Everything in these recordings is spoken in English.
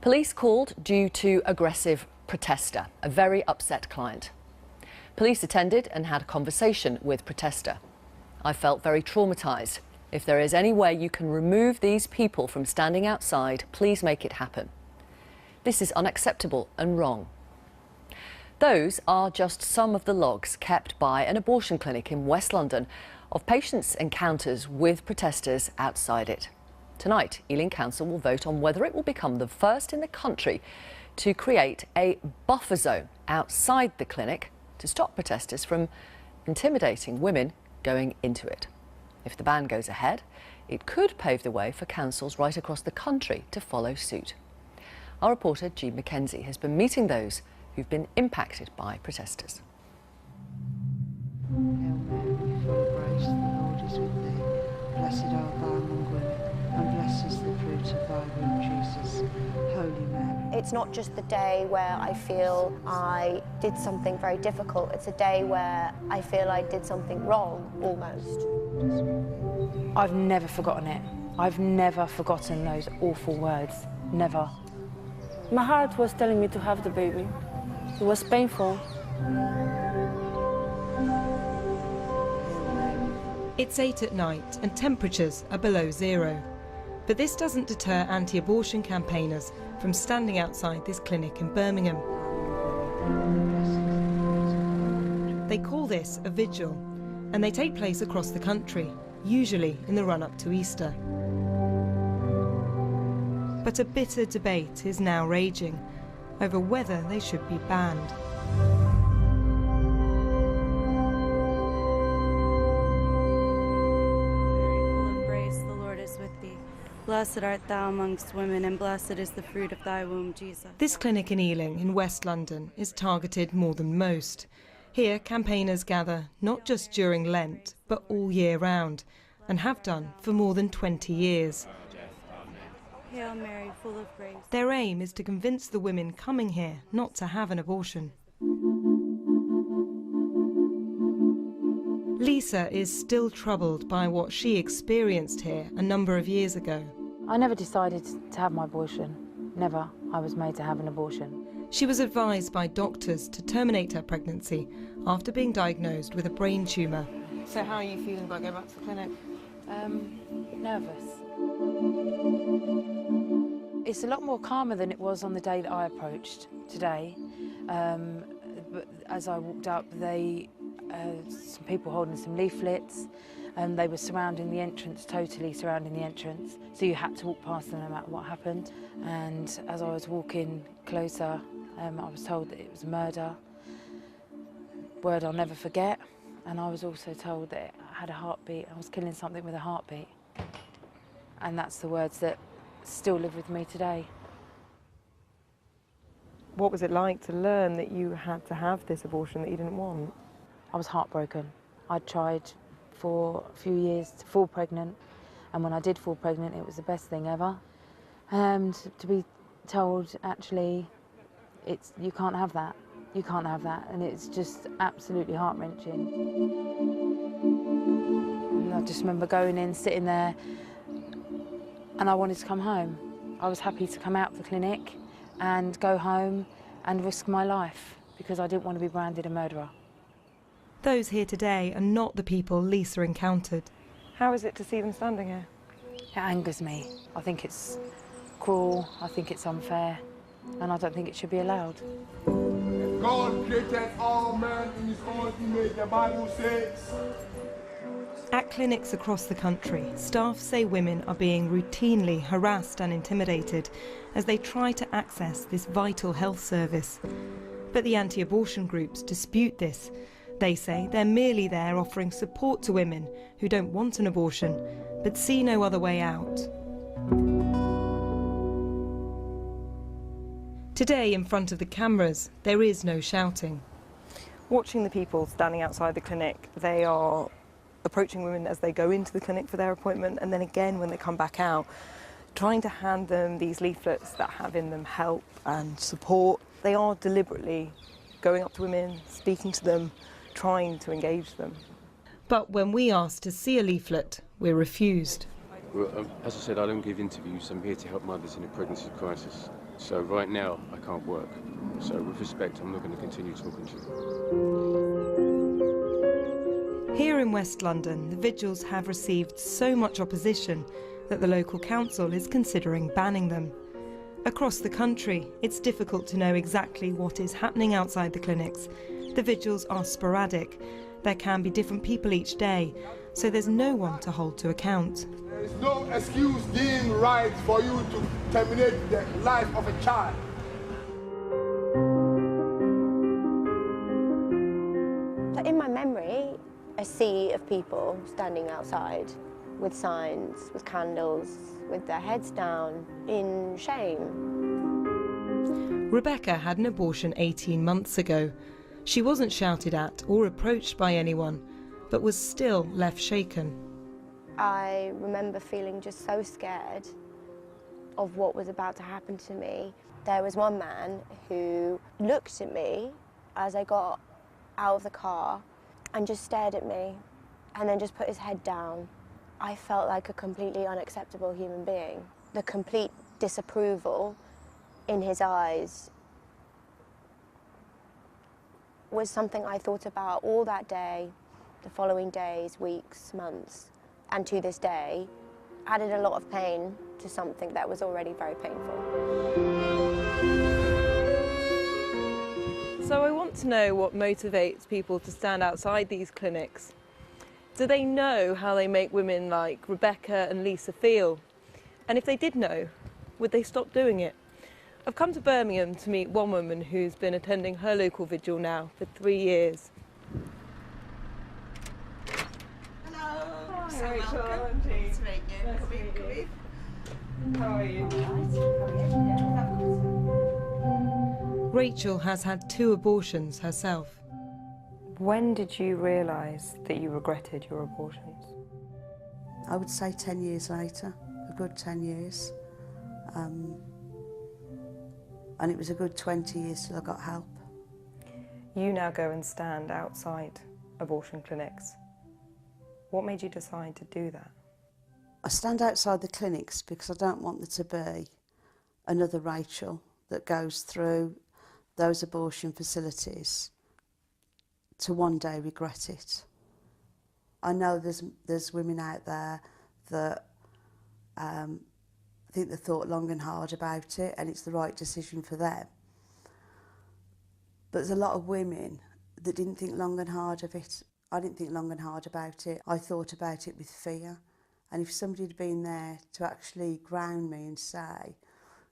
Police called due to aggressive protester, a very upset client. Police attended and had a conversation with protester. I felt very traumatised. If there is any way you can remove these people from standing outside, please make it happen. This is unacceptable and wrong. Those are just some of the logs kept by an abortion clinic in West London of patients' encounters with protesters outside it. Tonight, Ealing Council will vote on whether it will become the first in the country to create a buffer zone outside the clinic to stop protesters from intimidating women going into it. If the ban goes ahead, it could pave the way for councils right across the country to follow suit. Our reporter, McKenzie, has been meeting those who've been impacted by protesters. Hail Mary, full of grace, the Lord is with thee. Blessed art thou among women, and blessed is the fruit of thy womb, Jesus. Holy Mary. It's not just the day where I feel I did something very difficult. It's a day where I feel I did something wrong, almost. I've never forgotten it. I've never forgotten those awful words. Never. My heart was telling me to have the baby. It was painful. It's 8 at night and temperatures are below zero. But this doesn't deter anti-abortion campaigners from standing outside this clinic in Birmingham. They call this a vigil, and they take place across the country, usually in the run-up to Easter. But a bitter debate is now raging over whether they should be banned. Blessed art thou amongst women, and blessed is the fruit of thy womb, Jesus. This clinic in Ealing, in West London, is targeted more than most. Here, campaigners gather not just during Lent, but all year round, and have done for more than 20 years. Hail Mary, full of grace. Their aim is to convince the women coming here not to have an abortion. Lisa is still troubled by what she experienced here a number of years ago. I never decided to have my abortion. Never. I was made to have an abortion. She was advised by doctors to terminate her pregnancy after being diagnosed with a brain tumour. So how are you feeling about going back to the clinic? Nervous. It's a lot more calmer than it was on the day that I approached today. But as I walked up, some people holding some leaflets, and they were surrounding the entrance, totally surrounding the entrance. So you had to walk past them no matter what happened. And as I was walking closer, I was told that it was a murder. Word I'll never forget. And I was also told that I had a heartbeat. I was killing something with a heartbeat. And that's the words that still live with me today. What was it like to learn that you had to have this abortion that you didn't want? I was heartbroken. I'd tried for a few years to fall pregnant, and when I did fall pregnant, it was the best thing ever. And to be told, actually, you can't have that. You can't have that, and it's just absolutely heart-wrenching. And I just remember going in, sitting there, and I wanted to come home. I was happy to come out of the clinic and go home and risk my life because I didn't want to be branded a murderer. Those here today are not the people Lisa encountered. How is it to see them standing here? It angers me. I think it's cruel, I think it's unfair, and I don't think it should be allowed. God created all men in his own image, the Bible says. At clinics across the country, staff say women are being routinely harassed and intimidated as they try to access this vital health service. But the anti-abortion groups dispute this. They say they're merely there offering support to women who don't want an abortion, but see no other way out. Today, in front of the cameras, there is no shouting. Watching the people standing outside the clinic, they are approaching women as they go into the clinic for their appointment, and then again when they come back out, trying to hand them these leaflets that have in them help and support. They are deliberately going up to women, speaking to them, trying to engage them. But when we asked to see a leaflet, we're refused. Well, as I said, I don't give interviews. I'm here to help mothers in a pregnancy crisis. So right now, I can't work. So with respect, I'm not going to continue talking to you. Here in West London, the vigils have received so much opposition that the local council is considering banning them. Across the country, it's difficult to know exactly what is happening outside the clinics. The vigils are sporadic. There can be different people each day, so there's no one to hold to account. There is no excuse deemed right for you to terminate the life of a child. In my memory, a sea of people standing outside with signs, with candles, with their heads down, in shame. Rebecca had an abortion 18 months ago. She wasn't shouted at or approached by anyone, but was still left shaken. I remember feeling just so scared of what was about to happen to me. There was one man who looked at me as I got out of the car and just stared at me and then just put his head down. I felt like a completely unacceptable human being. The complete disapproval in his eyes was something I thought about all that day, the following days, weeks, months, and to this day, added a lot of pain to something that was already very painful. So I want to know what motivates people to stand outside these clinics. Do they know how they make women like Rebecca and Lisa feel? And if they did know, would they stop doing it? I've come to Birmingham to meet one woman who's been attending her local vigil now for 3 years. Hello. Hi, Rachel. Welcome. Nice to meet you. Come in. How are you? Rachel has had 2 abortions herself. When did you realise that you regretted your abortions? I would say 10 years later, a good 10 years. And it was a good 20 years till I got help. You now go and stand outside abortion clinics. What made you decide to do that? I stand outside the clinics because I don't want there to be another Rachel that goes through those abortion facilities to one day regret it. I know there's women out there that I think they thought long and hard about it and it's the right decision for them. But there's a lot of women that didn't think long and hard of it. I didn't think long and hard about it. I thought about it with fear. And if somebody had been there to actually ground me and say,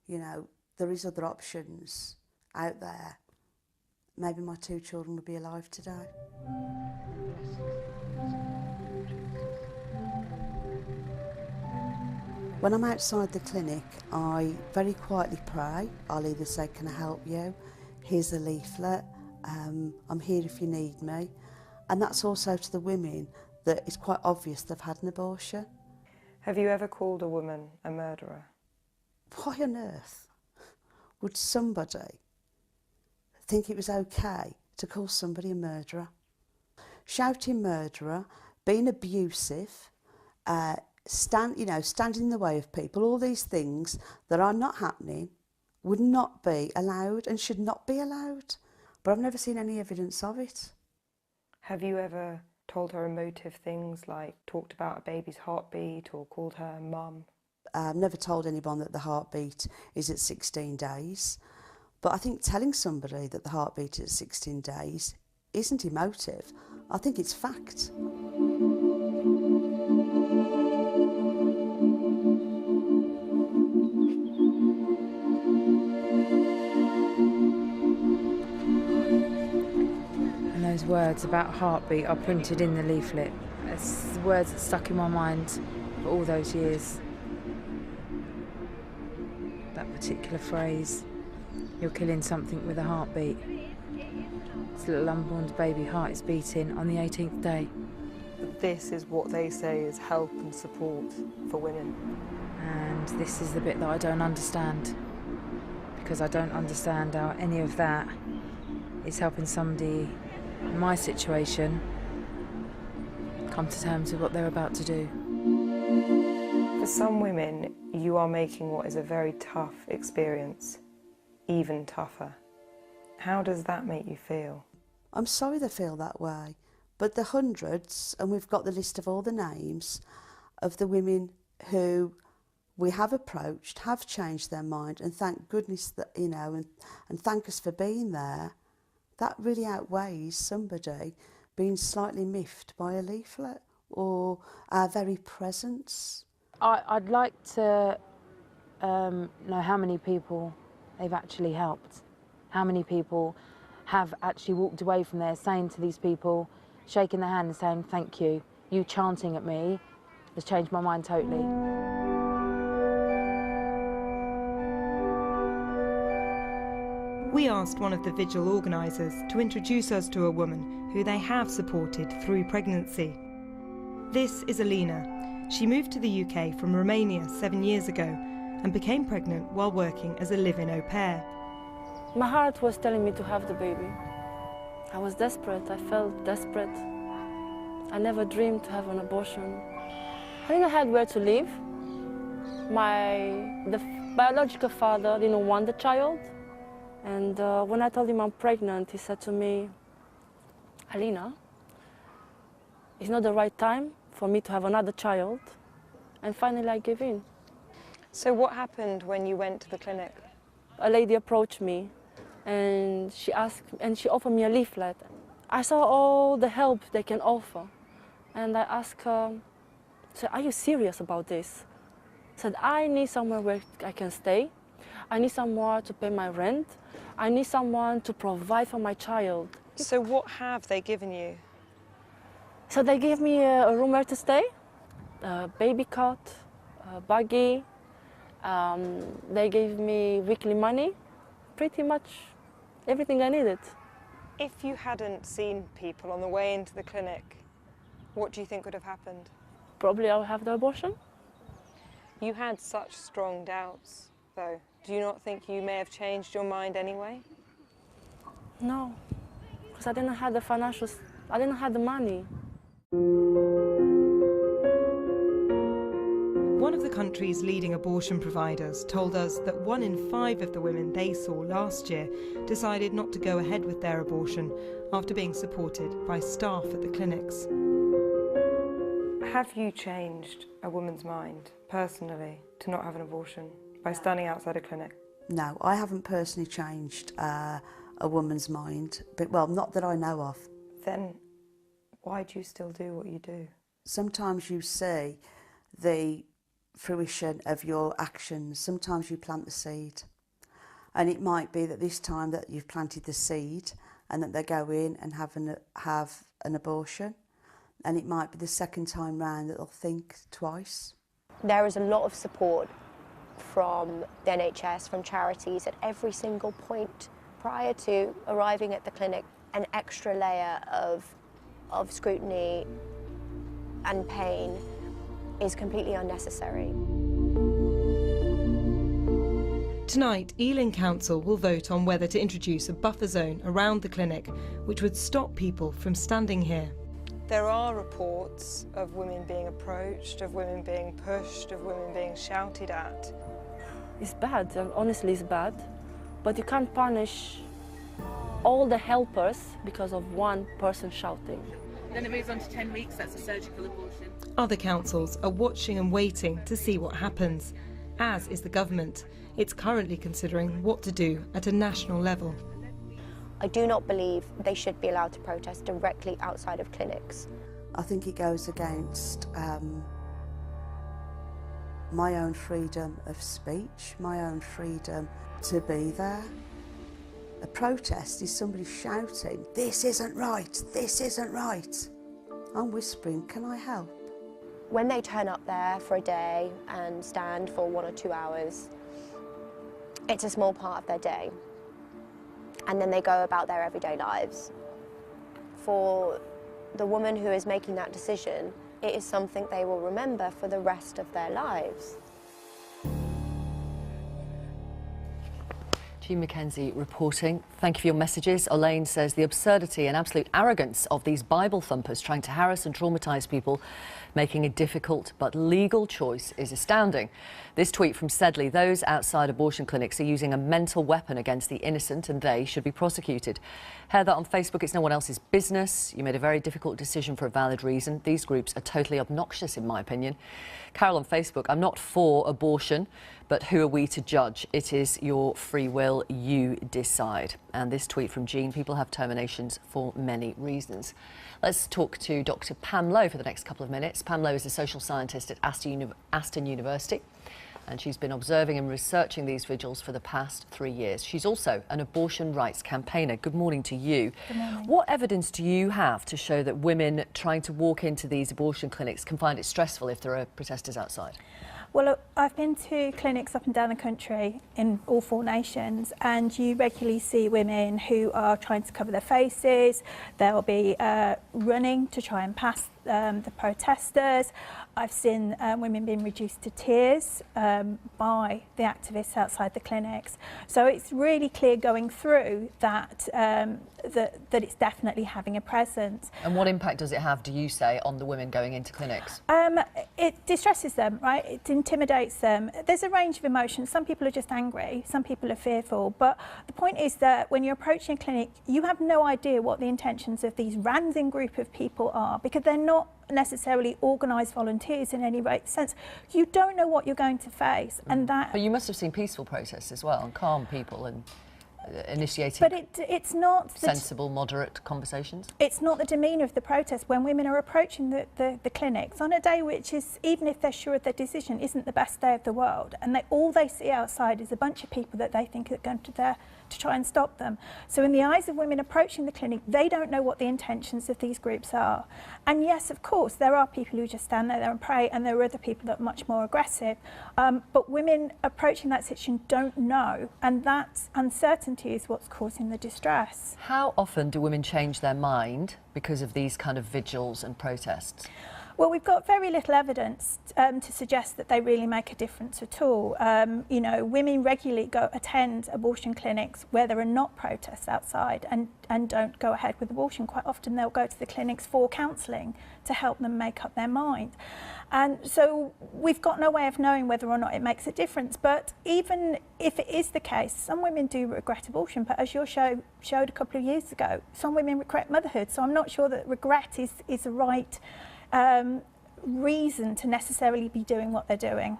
you know, there is other options out there, maybe my 2 children would be alive today. When I'm outside the clinic, I very quietly pray. I'll either say, can I help you? Here's a leaflet. I'm here if you need me. And that's also to the women that it's quite obvious they've had an abortion. Have you ever called a woman a murderer? Why on earth would somebody think it was okay to call somebody a murderer? Shouting murderer, being abusive, standing in the way of people, all these things that are not happening would not be allowed and should not be allowed. But I've never seen any evidence of it. Have you ever told her emotive things like talked about a baby's heartbeat or called her mum? I've never told anyone that the heartbeat is at 16 days. But I think telling somebody that the heartbeat is at 16 days isn't emotive. I think it's fact. And those words about heartbeat are printed in the leaflet. It's the words that stuck in my mind for all those years. That particular phrase, you're killing something with a heartbeat. This little unborn baby heart is beating on the 18th day. This is what they say is help and support for women. And this is the bit that I don't understand, because I don't understand how any of that is helping somebody in my situation come to terms with what they're about to do. For some women, you are making what is a very tough experience even tougher. How does that make you feel? I'm sorry they feel that way, but the hundreds, and we've got the list of all the names of the women who we have approached, have changed their mind, and thank goodness that, you know, and thank us for being there. That really outweighs somebody being slightly miffed by a leaflet or our very presence. I'd like to know how many people they've actually helped, how many people have actually walked away from there saying to these people, shaking their hand and saying thank you. You chanting at me has changed my mind totally. We asked one of the vigil organisers to introduce us to a woman who they have supported through pregnancy. This is Alina. She moved to the UK from Romania 7 years ago and became pregnant while working as a live-in au pair. My heart was telling me to have the baby. I was desperate, I felt desperate. I never dreamed to have an abortion. I didn't have where to live. The biological father didn't want the child. And when I told him I'm pregnant, he said to me, Alina, it's not the right time for me to have another child. And finally I gave in. So what happened when you went to the clinic? A lady approached me and she offered me a leaflet. I saw all the help they can offer. And I asked her, said, are you serious about this? I said, I need somewhere where I can stay. I need somewhere to pay my rent. I need someone to provide for my child. So what have they given you? So they gave me a room where to stay, a baby cot, a buggy. They gave me weekly money, pretty much everything I needed. If you hadn't seen people on the way into the clinic, what do you think would have happened? Probably I'll have the abortion. You had such strong doubts, though. Do you not think you may have changed your mind anyway? No, because I didn't have the financials, I didn't have the money. One of the country's leading abortion providers told us that 1 in 5 of the women they saw last year decided not to go ahead with their abortion after being supported by staff at the clinics. Have you changed a woman's mind, personally, to not have an abortion by standing outside a clinic? No, I haven't personally changed a woman's mind, but, well, not that I know of. Then why do you still do what you do? Sometimes you see the fruition of your actions. Sometimes you plant the seed. And it might be that this time that you've planted the seed and that they go in and have an abortion. And it might be the second time round that they'll think twice. There is a lot of support from the NHS, from charities at every single point prior to arriving at the clinic. An extra layer of scrutiny and pain is completely unnecessary. Tonight, Ealing Council will vote on whether to introduce a buffer zone around the clinic, which would stop people from standing here. There are reports of women being approached, of women being pushed, of women being shouted at. It's bad, honestly it's bad, but you can't punish all the helpers because of one person shouting. Then it moves on to 10 weeks, that's a surgical abortion. Other councils are watching and waiting to see what happens, as is the government. It's currently considering what to do at a national level. I do not believe they should be allowed to protest directly outside of clinics. I think it goes against my own freedom of speech, my own freedom to be there. A protest is somebody shouting, this isn't right, this isn't right. I'm whispering, can I help? When they turn up there for a day and stand for 1 or 2 hours, it's a small part of their day. And then they go about their everyday lives. For the woman who is making that decision, it is something they will remember for the rest of their lives. Jean McKenzie reporting. Thank you for your messages. Elaine says the absurdity and absolute arrogance of these Bible thumpers trying to harass and traumatise people, making a difficult but legal choice, is astounding. This tweet from Sedley: those outside abortion clinics are using a mental weapon against the innocent and they should be prosecuted. Heather on Facebook: it's no one else's business. You made a very difficult decision for a valid reason. These groups are totally obnoxious in my opinion. Carol on Facebook: I'm not for abortion, but who are we to judge? It is your free will, you decide. And this tweet from Jean: people have terminations for many reasons. Let's talk to Dr. Pam Lowe for the next couple of minutes. Pam Lowe is a social scientist at Aston University, and she's been observing and researching these vigils for the past 3 years. She's also an abortion rights campaigner. Good morning to you. Good morning. What evidence do you have to show that women trying to walk into these abortion clinics can find it stressful if there are protesters outside? Well, look, I've been to clinics up and down the country in all 4 nations, and you regularly see women who are trying to cover their faces. They'll be running to try and pass the protesters. I've seen women being reduced to tears by the activists outside the clinics. So it's really clear going through that that it's definitely having a presence. And what impact does it have, do you say, on the women going into clinics? It distresses them, right? It intimidates them. There's a range of emotions. Some people are just angry, some people are fearful. But the point is that when you're approaching a clinic, you have no idea what the intentions of these random group of people are, because they're not necessarily organised volunteers in any sense. You don't know what you're going to face, and that. But you must have seen peaceful protests as well, and calm people, and initiating. But it's not sensible, moderate conversations. It's not the demeanour of the protest when women are approaching the clinics on a day which is, even if they're sure of their decision, isn't the best day of the world, and all they see outside is a bunch of people that they think are going to there to try and stop them. So in the eyes of women approaching the clinic, they don't know what the intentions of these groups are. And yes, of course, there are people who just stand there and pray, and there are other people that are much more aggressive. But women approaching that situation don't know, and that uncertainty is what's causing the distress. How often do women change their mind because of these kind of vigils and protests? Well, we've got very little evidence to suggest that they really make a difference at all. You know, women regularly attend abortion clinics where there are not protests outside and don't go ahead with abortion. Quite often they'll go to the clinics for counselling to help them make up their mind. And so we've got no way of knowing whether or not it makes a difference. But even if it is the case, some women do regret abortion. But as your show showed a couple of years ago, some women regret motherhood. So I'm not sure that regret is the right reason to necessarily be doing what they're doing.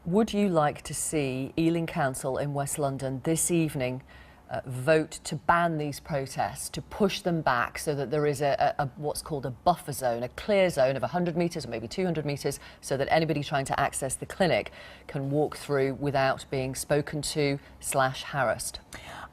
Would you like to see Ealing Council in West London this evening vote to ban these protests, to push them back so that there is a what's called a buffer zone, a clear zone of 100 metres or maybe 200 metres, so that anybody trying to access the clinic can walk through without being spoken to / harassed?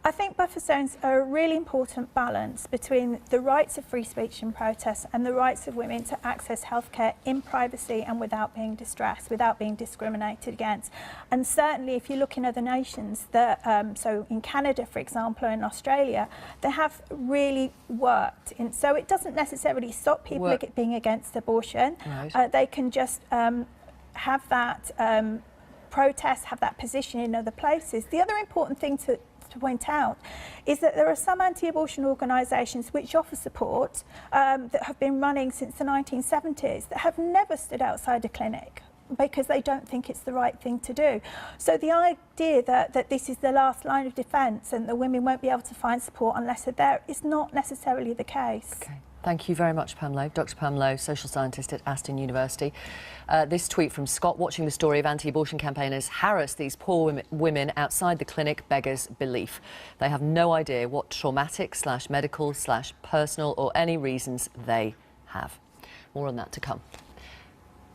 I think buffer zones are a really important balance between the rights of free speech and protest and the rights of women to access healthcare in privacy and without being distressed, without being discriminated against. And certainly if you look in other nations, so in Canada, for example, or in Australia, they have really worked. So it doesn't necessarily stop people being against abortion. Right. They can just have that protest, have that position in other places. The other important thing to point out is that there are some anti-abortion organisations which offer support that have been running since the 1970s that have never stood outside a clinic because they don't think it's the right thing to do. So the idea that this is the last line of defence and the women won't be able to find support unless they're there is not necessarily the case. Okay. Thank you very much, Pam Lowe. Dr. Pam Lowe, social scientist at Aston University. This tweet from Scott: watching the story of anti-abortion campaigners harass these poor women outside the clinic beggars belief. They have no idea what traumatic / medical / personal or any reasons they have. More on that to come.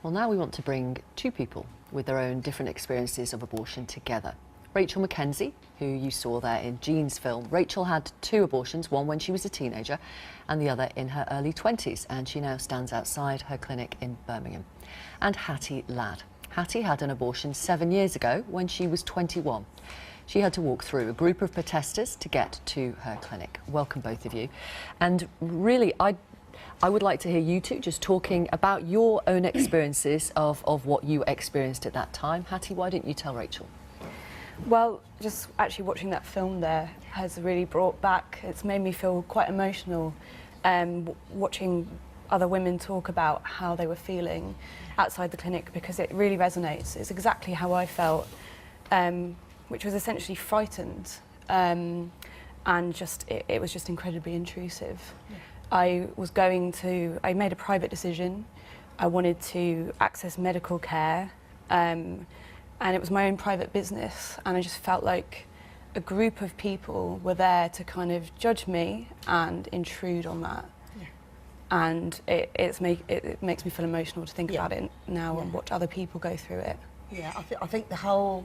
Well, now we want to bring 2 people with their own different experiences of abortion together. Rachel McKenzie, who you saw there in Jean's film. Rachel had 2 abortions, one when she was a teenager and the other in her early 20s, and she now stands outside her clinic in Birmingham. And Hattie Ladd. Hattie had an abortion 7 years ago when she was 21. She had to walk through a group of protesters to get to her clinic. Welcome, both of you. And really, I would like to hear you two just talking about your own experiences of what you experienced at that time. Hattie, why didn't you tell Rachel? Well, just actually watching that film there has really brought back, it's made me feel quite emotional, watching other women talk about how they were feeling outside the clinic, because it really resonates. It's exactly how I felt, which was essentially frightened, and just it was just incredibly intrusive. Yeah. I made a private decision. I wanted to access medical care, and it was my own private business, and I just felt like a group of people were there to kind of judge me and intrude on that. Yeah. And it makes me feel emotional to think about it now and watch other people go through it. Yeah, I think the whole,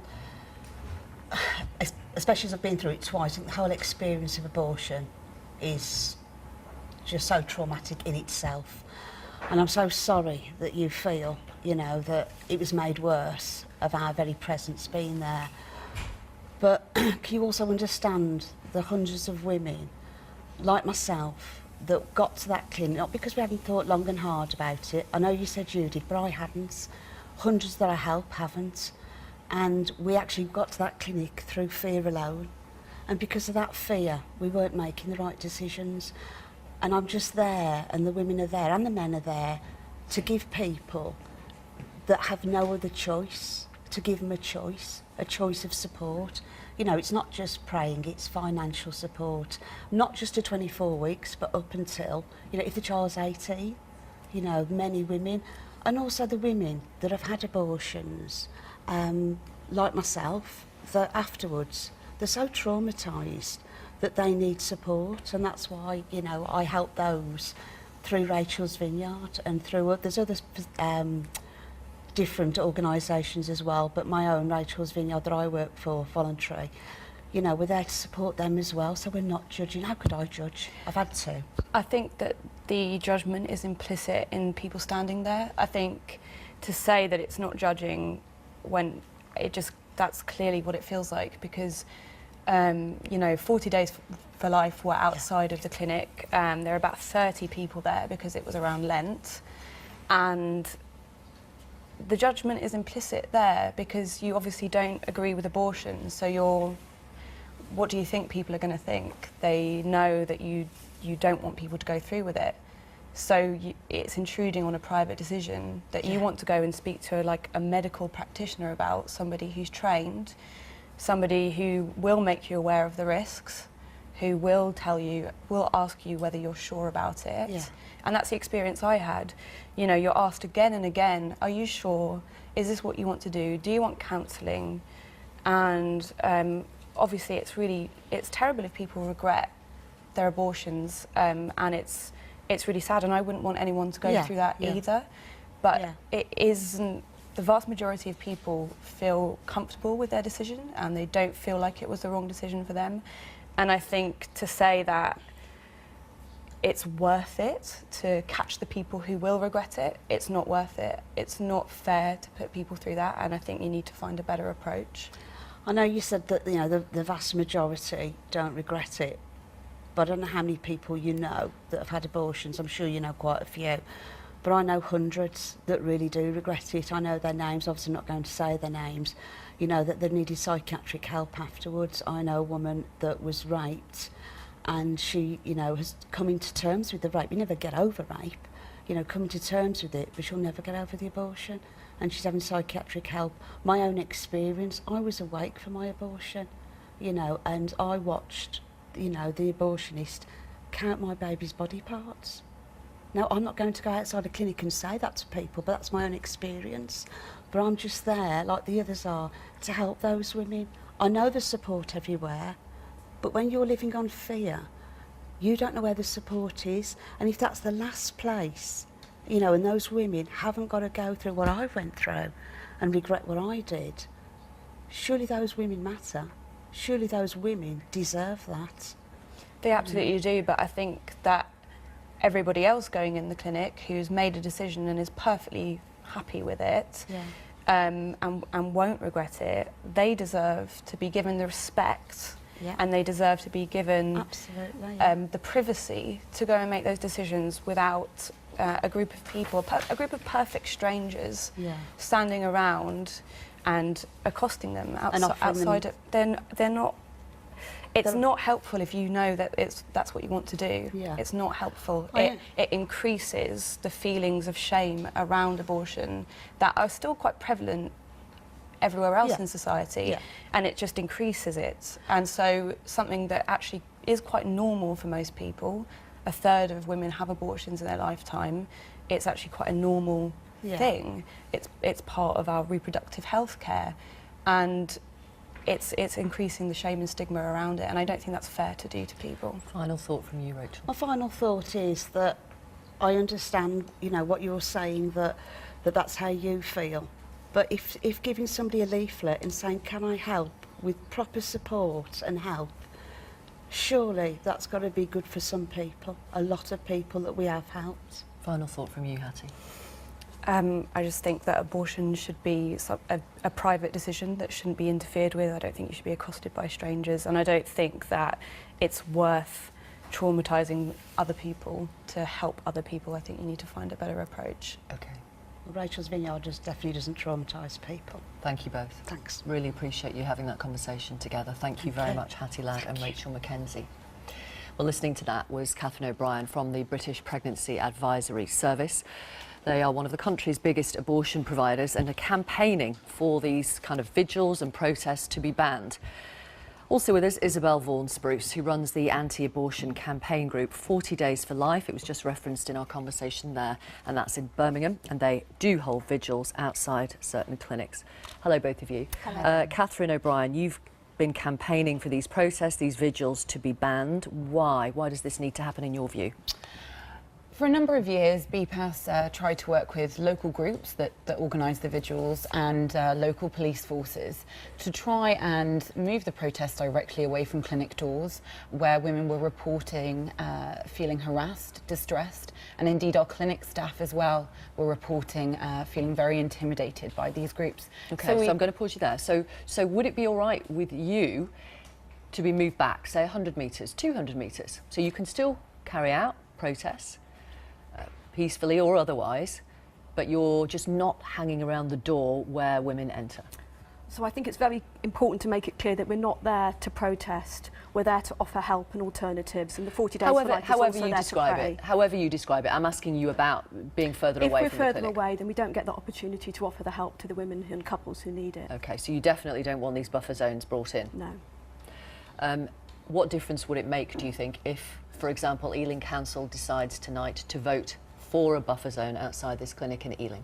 especially as I've been through it twice, I think the whole experience of abortion is just so traumatic in itself. And I'm so sorry that you feel, you know, that it was made worse of our very presence being there. But can you also understand the hundreds of women, like myself, that got to that clinic, not because we hadn't thought long and hard about it. I know you said Judith, but I hadn't. Hundreds that I help haven't. And we actually got to that clinic through fear alone. And because of that fear, we weren't making the right decisions. And I'm just there, and the women are there, and the men are there, to give people that have no other choice, to give them a choice of support. You know, it's not just praying, it's financial support. Not just to 24 weeks, but up until, you know, if the child's 18, you know, many women, and also the women that have had abortions, like myself, that afterwards, they're so traumatised that they need support, and that's why, you know, I help those through Rachel's Vineyard and through there's other different organisations as well, but my own Rachel's Vineyard that I work for, voluntary, you know, we're there to support them as well, so we're not judging. How could I judge? I've had to. I think that the judgment is implicit in people standing there. I think to say that it's not judging when that's clearly what it feels like, because you know, 40 Days for Life were outside of the clinic. There were about 30 people there because it was around Lent. And the judgment is implicit there because you obviously don't agree with abortion. So what do you think people are going to think? They know that you don't want people to go through with it. So it's intruding on a private decision that you want to go and speak to like a medical practitioner about, somebody who's trained, somebody who will make you aware of the risks, who will ask you whether you're sure about it. Yeah. And that's the experience I had. You know, you're asked again and again, are you sure? Is this what you want to do? Do you want counselling? And obviously it's terrible if people regret their abortions, and it's really sad, and I wouldn't want anyone to go through that either. But it isn't. The vast majority of people feel comfortable with their decision and they don't feel like it was the wrong decision for them. And I think to say that it's worth it to catch the people who will regret it, it's not worth it. It's not fair to put people through that, and I think you need to find a better approach. I know you said that, you know, the vast majority don't regret it, but I don't know how many people you know that have had abortions. I'm sure you know quite a few. But I know hundreds that really do regret it. I know their names, obviously not going to say their names, you know, that they needed psychiatric help afterwards. I know a woman that was raped and she, you know, has come into terms with the rape. You never get over rape, you know, come to terms with it, but she'll never get over the abortion. And she's having psychiatric help. My own experience, I was awake for my abortion, you know, and I watched, you know, the abortionist count my baby's body parts. Now, I'm not going to go outside a clinic and say that to people, but that's my own experience. But I'm just there, like the others are, to help those women. I know there's support everywhere, but when you're living on fear, you don't know where the support is. And if that's the last place, you know, and those women haven't got to go through what I went through and regret what I did, surely those women matter. Surely those women deserve that. They absolutely do, but I think that everybody else going in the clinic who's made a decision and is perfectly happy with it, and won't regret it, they deserve to be given the respect, and they deserve to be given the privacy to go and make those decisions without a group of people, a group of perfect strangers standing around and accosting them And offering outside. They're not. It's not helpful if you know that that's what you want to do. Yeah. It's not helpful. Oh, yeah. It increases the feelings of shame around abortion that are still quite prevalent everywhere else in society, and it just increases it. And so something that actually is quite normal for most people, a third of women have abortions in their lifetime, it's actually quite a normal thing. It's part of our reproductive health care, and it's increasing the shame and stigma around it, and I don't think that's fair to do to people. Final thought from you, Rachel. My final thought is that I understand, you know, what you're saying, that's how you feel. But if giving somebody a leaflet and saying, can I help, with proper support and help, surely that's got to be good for some people, a lot of people that we have helped. Final thought from you, Hattie. I just think that abortion should be a private decision that shouldn't be interfered with. I don't think you should be accosted by strangers, and I don't think that it's worth traumatising other people to help other people. I think you need to find a better approach. Okay. Well, Rachel's Vineyard definitely doesn't traumatise people. Thank you both. Thanks. Really appreciate you having that conversation together. Thank you very much, Hattie Ladd and Rachel McKenzie. Well, listening to that was Catherine O'Brien from the British Pregnancy Advisory Service. They are one of the country's biggest abortion providers and are campaigning for these kind of vigils and protests to be banned. Also with us, Isabel Vaughan-Spruce, who runs the anti-abortion campaign group 40 Days for Life. It was just referenced in our conversation there, and that's in Birmingham, and they do hold vigils outside certain clinics. Hello, both of you. Hello. Catherine O'Brien, you've been campaigning for these protests, these vigils to be banned. Why? Why does this need to happen in your view? For a number of years, BPAS tried to work with local groups that organise the vigils and local police forces to try and move the protest directly away from clinic doors, where women were reporting feeling harassed, distressed, and indeed our clinic staff as well were reporting feeling very intimidated by these groups. Okay, so I'm going to pause you there. So would it be all right with you to be moved back, say 100 metres, 200 metres, so you can still carry out protests peacefully or otherwise, but you're just not hanging around the door where women enter? So I think it's very important to make it clear that we're not there to protest. We're there to offer help and alternatives, and the 40 Days for Life is also there to pray. However you describe it, I'm asking you about being further away from the clinic. If we're further away, then we don't get the opportunity to offer the help to the women and couples who need it. Okay, so you definitely don't want these buffer zones brought in? No. What difference would it make, do you think, if, for example, Ealing Council decides tonight to vote for a buffer zone outside this clinic in Ealing?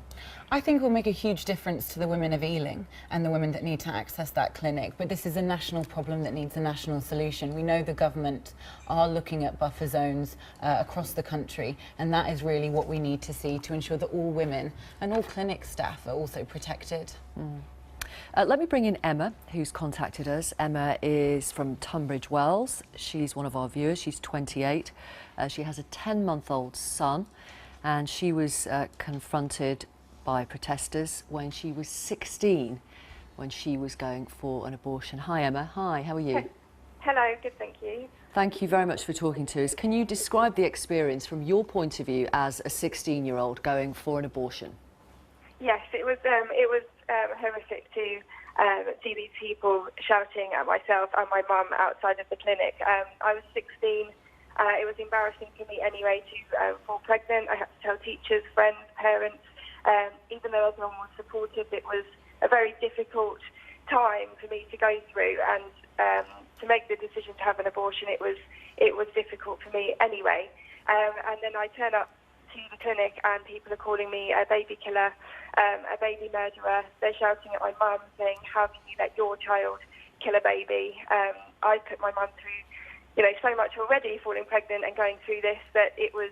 I think it will make a huge difference to the women of Ealing and the women that need to access that clinic, but this is a national problem that needs a national solution. We know the government are looking at buffer zones across the country, and that is really what we need to see to ensure that all women and all clinic staff are also protected. Let me bring in Emma, who's contacted us. Emma is from Tunbridge Wells. She's one of our viewers. She's 28. She has a 10-month-old son, and she was confronted by protesters when she was 16, when she was going for an abortion. Hi, Emma. Hi, how are you? Hello, good, thank you. Thank you very much for talking to us. Can you describe the experience from your point of view as a 16-year-old going for an abortion? Yes, it was horrific to see these people shouting at myself and my mum outside of the clinic. I was 16. It was embarrassing for me anyway to fall pregnant. I had to tell teachers, friends, parents. Even though everyone was supportive, it was a very difficult time for me to go through, and to make the decision to have an abortion, it was difficult for me anyway. And then I turn up to the clinic and people are calling me a baby killer, a baby murderer. They're shouting at my mum saying, how can you let your child kill a baby? I put my mum through, so much already, falling pregnant and going through this, that it was,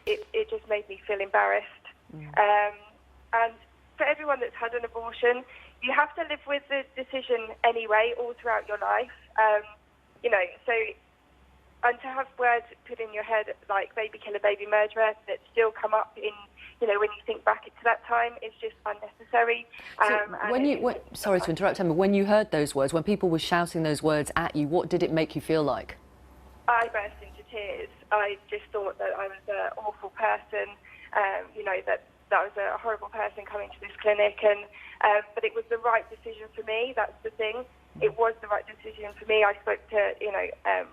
it just made me feel embarrassed. And for everyone that's had an abortion, you have to live with the decision anyway, all throughout your life. And to have words put in your head like baby killer, baby murderer, that still come up in, when you think back to that time, it's just unnecessary. Sorry to interrupt, Emma, when you heard those words, when people were shouting those words at you, what did it make you feel like? I burst into tears. I just thought that I was an awful person, that that was a horrible person coming to this clinic, and but it was the right decision for me. That's the thing. It was the right decision for me. I spoke to,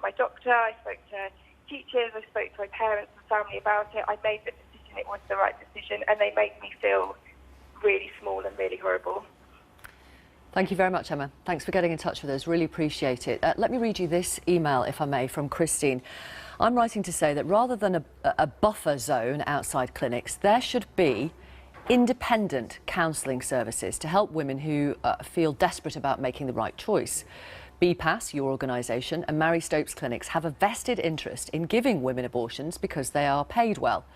my doctor, I spoke to teachers, I spoke to my parents and family about it. I made the decision, it was the right decision, and they made me feel really small and really horrible. Thank you very much, Emma. Thanks for getting in touch with us. Really appreciate it. Let me read you this email, if I may, from Christine. I'm writing to say that rather than a buffer zone outside clinics, there should be independent counselling services to help women who feel desperate about making the right choice. BPAS, your organisation, and Mary Stopes clinics have a vested interest in giving women abortions because they are paid well.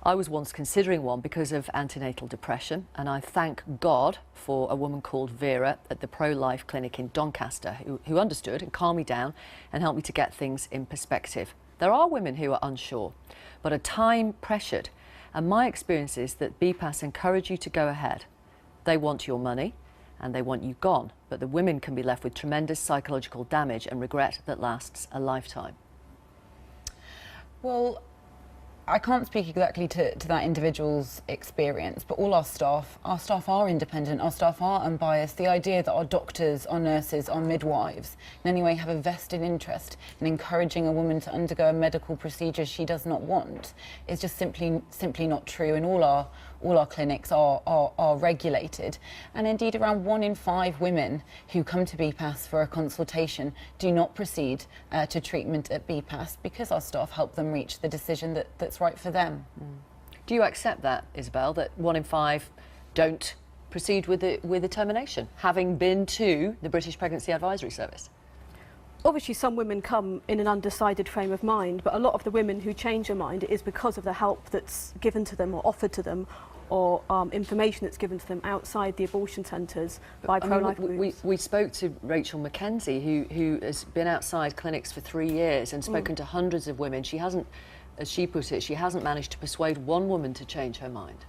I was once considering one because of antenatal depression, and I thank God for a woman called Vera at the pro-life clinic in Doncaster who understood and calmed me down and helped me to get things in perspective. There are women who are unsure, but are time pressured. And my experience is that BPAS encourage you to go ahead. They want your money and they want you gone, but the women can be left with tremendous psychological damage and regret that lasts a lifetime. Well, I can't speak exactly to that individual's experience, but all our staff are independent, our staff are unbiased. The idea that our doctors, our nurses, our midwives in any way have a vested interest in encouraging a woman to undergo a medical procedure she does not want is just simply not true, and all our clinics are regulated. And indeed, around 1 in 5 women who come to BPAS for a consultation do not proceed to treatment at BPAS because our staff help them reach the decision that's right for them. Do you accept that, Isabel, that 1 in 5 don't proceed with the termination, having been to the British Pregnancy Advisory Service? Obviously, some women come in an undecided frame of mind, but a lot of the women who change their mind is because of the help that's given to them or offered to them, or information that's given to them outside the abortion centres by pro-life groups. We spoke to Rachel McKenzie, who has been outside clinics for 3 years and spoken to hundreds of women. She hasn't, as she put it, she hasn't managed to persuade one woman to change her mind.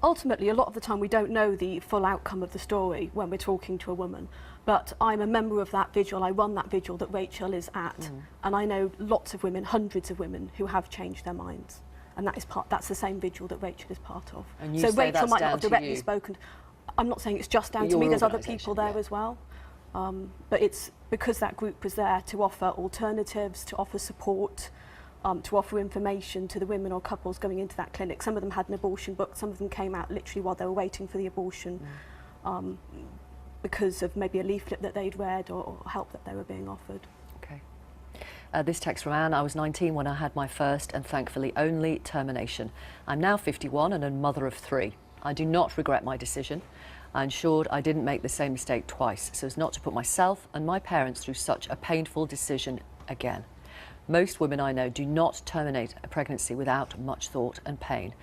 Ultimately, a lot of the time we don't know the full outcome of the story when we're talking to a woman. But I'm a member of that vigil, I run that vigil that Rachel is at, and I know lots of women, hundreds of women, who have changed their minds. And that's the same vigil that Rachel is part of. And you so say Rachel that's might not down have to directly you. spoken. I'm not saying it's just down to Your me, there's other people there organisation, as well. But it's because that group was there to offer alternatives, to offer support, to offer information to the women or couples going into that clinic. Some of them had an abortion booked, some of them came out literally while they were waiting for the abortion, because of maybe a leaflet that they'd read or help that they were being offered. Okay. This text from Anne: I was 19 when I had my first and thankfully only termination. I'm now 51 and a mother of 3. I do not regret my decision. I ensured I didn't make the same mistake twice, so as not to put myself and my parents through such a painful decision again. Most women I know do not terminate a pregnancy without much thought and pain.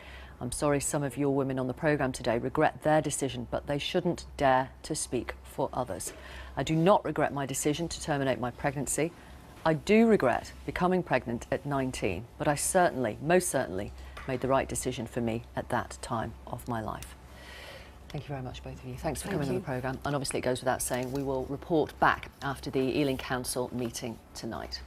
I'm sorry some of your women on the programme today regret their decision, but they shouldn't dare to speak for others. I do not regret my decision to terminate my pregnancy. I do regret becoming pregnant at 19, but I certainly, most certainly, made the right decision for me at that time of my life. Thank you very much, both of you. Thanks for coming on the programme. And obviously it goes without saying, we will report back after the Ealing Council meeting tonight.